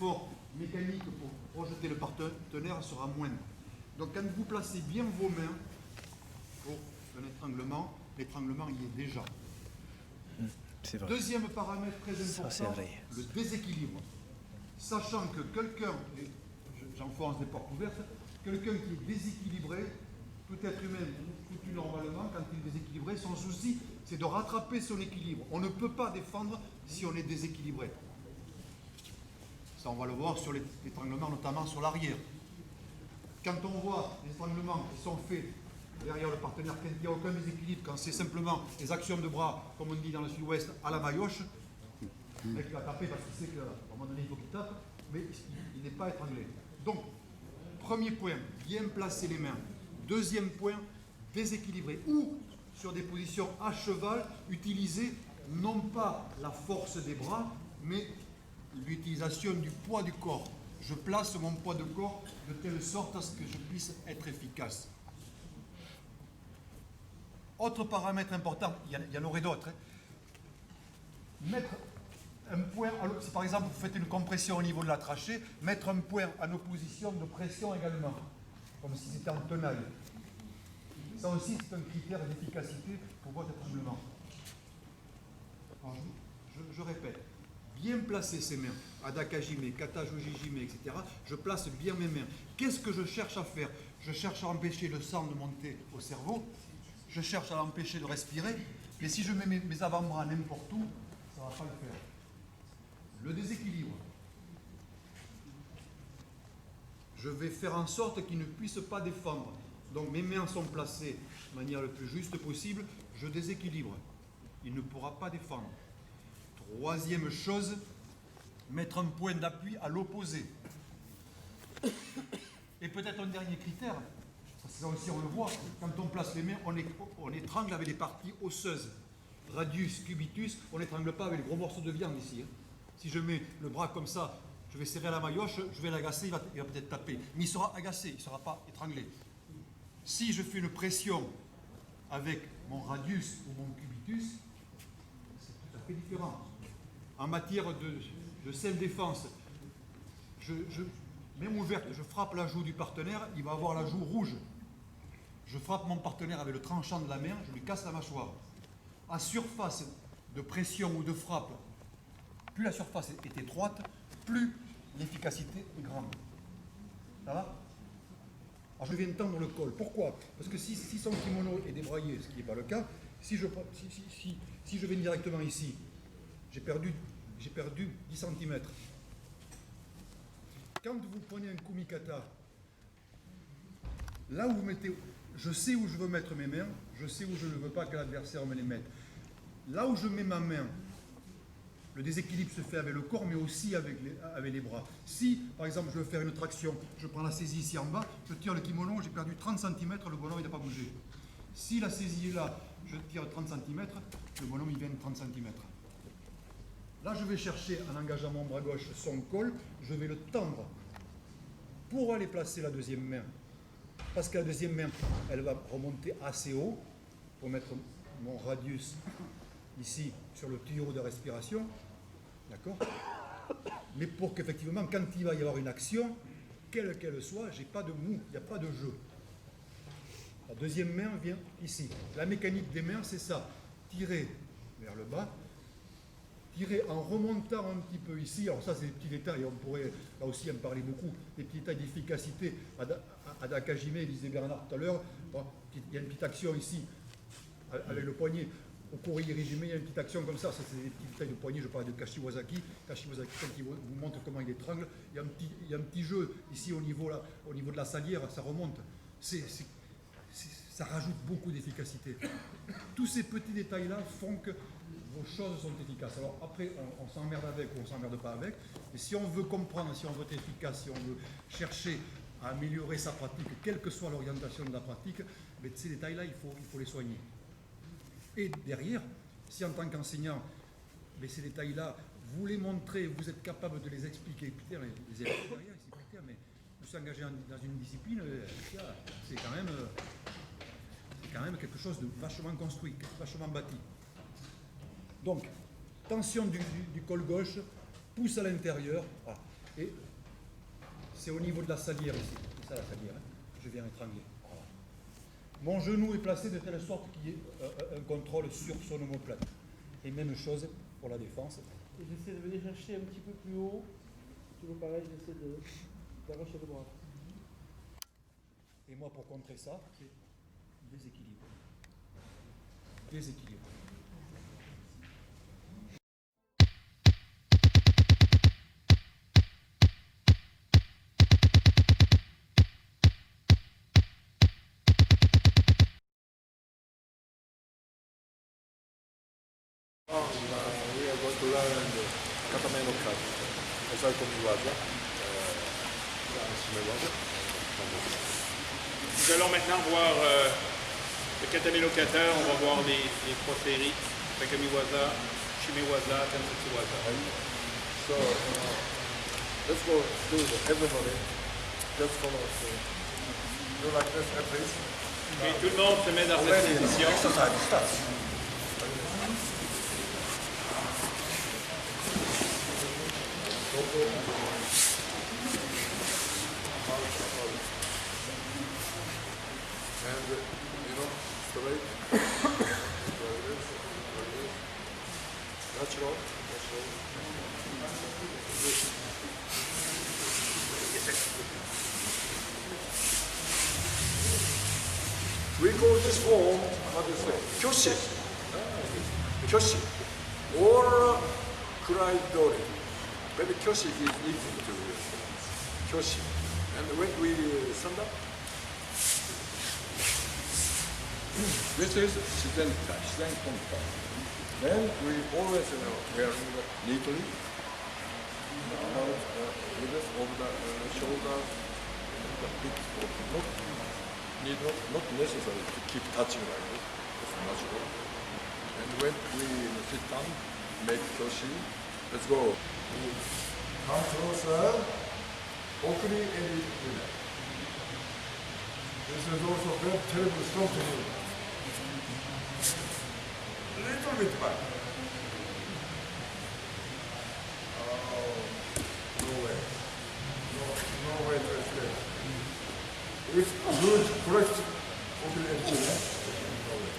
L'effort mécanique pour projeter le partenaire sera moindre. Donc quand vous placez bien vos mains pour un étranglement, l'étranglement y est déjà. C'est vrai. Deuxième paramètre très important, Ça, c'est vrai. le déséquilibre. Sachant que quelqu'un, j'enfonce des portes ouvertes, quelqu'un qui est déséquilibré, tout être humain foutu normalement, quand il est déséquilibré, son souci c'est de rattraper son équilibre. On ne peut pas défendre si on est déséquilibré. Ça, on va le voir sur les étranglements, notamment sur l'arrière. Quand on voit les étranglements qui sont faits derrière le partenaire, quand il n'y a aucun déséquilibre, quand c'est simplement les actions de bras, comme on dit dans le sud-ouest, à la maillotche, le mec va taper parce qu'il sait qu'à un moment donné, il faut qu'il tape, mais il n'est pas étranglé. Donc, premier point, bien placer les mains. Deuxième point, déséquilibrer. Ou, sur des positions à cheval, utiliser non pas la force des bras, mais l'utilisation du poids du corps. Je place mon poids de corps de telle sorte à ce que je puisse être efficace. Autre paramètre important, il y en aurait d'autres. Mettre un point, si par exemple vous faites une compression au niveau de la trachée, mettre un point en opposition de pression également, comme si c'était en tenaille. Ça aussi c'est un critère d'efficacité pour votre étranglement. Je répète. Bien placer ses mains, Adakajime, Katajojijime, etc. Je place bien mes mains. Qu'est-ce que je cherche à faire? Je cherche à empêcher le sang de monter au cerveau, je cherche à l'empêcher de respirer, mais si je mets mes avant-bras n'importe où, ça ne va pas le faire. Le déséquilibre. Je vais faire en sorte qu'il ne puisse pas défendre. Donc mes mains sont placées de manière le plus juste possible, je déséquilibre. Il ne pourra pas défendre. Troisième chose, mettre un point d'appui à l'opposé. Et peut-être un dernier critère, parce que ça aussi on le voit, quand on place les mains, on étrangle avec les parties osseuses. Radius, cubitus, on n'étrangle pas avec les gros morceaux de viande ici. Si je mets le bras comme ça, je vais serrer la maillotche, je vais l'agacer, il va peut-être taper. Mais il sera agacé, il ne sera pas étranglé. Si je fais une pression avec mon radius ou mon cubitus, c'est tout à fait différent. En matière de self-défense, même ouverte, je frappe la joue du partenaire, il va avoir la joue rouge. Je frappe mon partenaire avec le tranchant de la main, je lui casse la mâchoire. À surface de pression ou de frappe, plus la surface est étroite, plus l'efficacité est grande. Ça va? Alors je viens tendre le col. Pourquoi? Parce que si son kimono est débraillé, ce qui n'est pas le cas, si je vais directement ici, j'ai perdu 10 cm. Quand vous prenez un kumikata, là où vous mettez, je sais où je veux mettre mes mains, je sais où je ne veux pas que l'adversaire me les mette. Là où je mets ma main, le déséquilibre se fait avec le corps, mais aussi avec les bras. Si, par exemple, je veux faire une traction, je prends la saisie ici en bas, je tire le kimono, j'ai perdu 30 cm, le bonhomme il n'a pas bougé. Si la saisie est là, je tire 30 cm, le bonhomme il vient de 30 cm. Là, je vais chercher, en engageant mon bras gauche, son col, je vais le tendre pour aller placer la deuxième main. Parce que la deuxième main, elle va remonter assez haut pour mettre mon radius ici sur le tuyau de respiration. D'accord? Mais pour qu'effectivement, quand il va y avoir une action, quelle qu'elle soit, j'ai pas de mou, il n'y a pas de jeu. La deuxième main vient ici. La mécanique des mains, c'est ça. Tirer vers le bas, tirer en remontant un petit peu ici. Alors ça, c'est des petits détails, on pourrait là aussi en parler beaucoup. Des petits détails d'efficacité. Adakajime, disait Bernard tout à l'heure, bon, il y a une petite action ici, avec le poignet. Au Koryu régime, il y a une petite action comme ça, c'est des petits détails de poignet, je parle de Kashiwazaki. Kashiwazaki, quand il vous montre comment il étrangle, il y a un petit jeu ici au niveau de la salière, ça remonte. Ça rajoute beaucoup d'efficacité. Tous ces petits détails-là font que vos choses sont efficaces. Alors après, on s'emmerde avec ou on ne s'emmerde pas avec, mais si on veut comprendre, si on veut être efficace, si on veut chercher à améliorer sa pratique, quelle que soit l'orientation de la pratique, mais ces détails-là, il faut les soigner. Et derrière, si en tant qu'enseignant, ces détails-là, vous les montrez, vous êtes capable de les expliquer, putain, les élèves derrière, ils disent, putain, mais je suis engagé dans une discipline, c'est quand même quelque chose de vachement construit, vachement bâti. Donc, tension du col gauche, pouce à l'intérieur. Voilà. Et c'est au niveau de la salière ici. C'est ça la salière, hein. Je viens étrangler. Voilà. Mon genou est placé de telle sorte qu'il y ait un contrôle sur son omoplate. Et même chose pour la défense. Et j'essaie de venir chercher un petit peu plus haut. Toujours pareil, j'essaie d'arracher le bras. Et moi, pour contrer ça, c'est déséquilibre. Déséquilibre. We are going to learn the katame no kata. Osai komiwaza. Shimewaza. Nous allons maintenant voir le katame no kata, on va voir les trois séries, Takamiwaza, Shimewaza, Tensetsuwaza. So, let's go do it. Everybody, just follow us. Do like this at least. Et tout le monde se met dans cette position. Exercise starts. And straight. Natural. We call this form, how do you say, kyoshi. Kyoshi. Or kuraidori. Maybe kyoshi is equal to kyoshi. And when we stand up, this is shizen konta. Then we always wearing neatly, with over the shoulder, the big not not necessary to keep touching like this. It's natural. And when we sit down, make kyoshi. Let's go. Come closer. Opening and this is also very terrible strong to you. Little bit back. Oh, no way. No way to escape. It's good, correct. Open and chin. No way.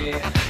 Yeah.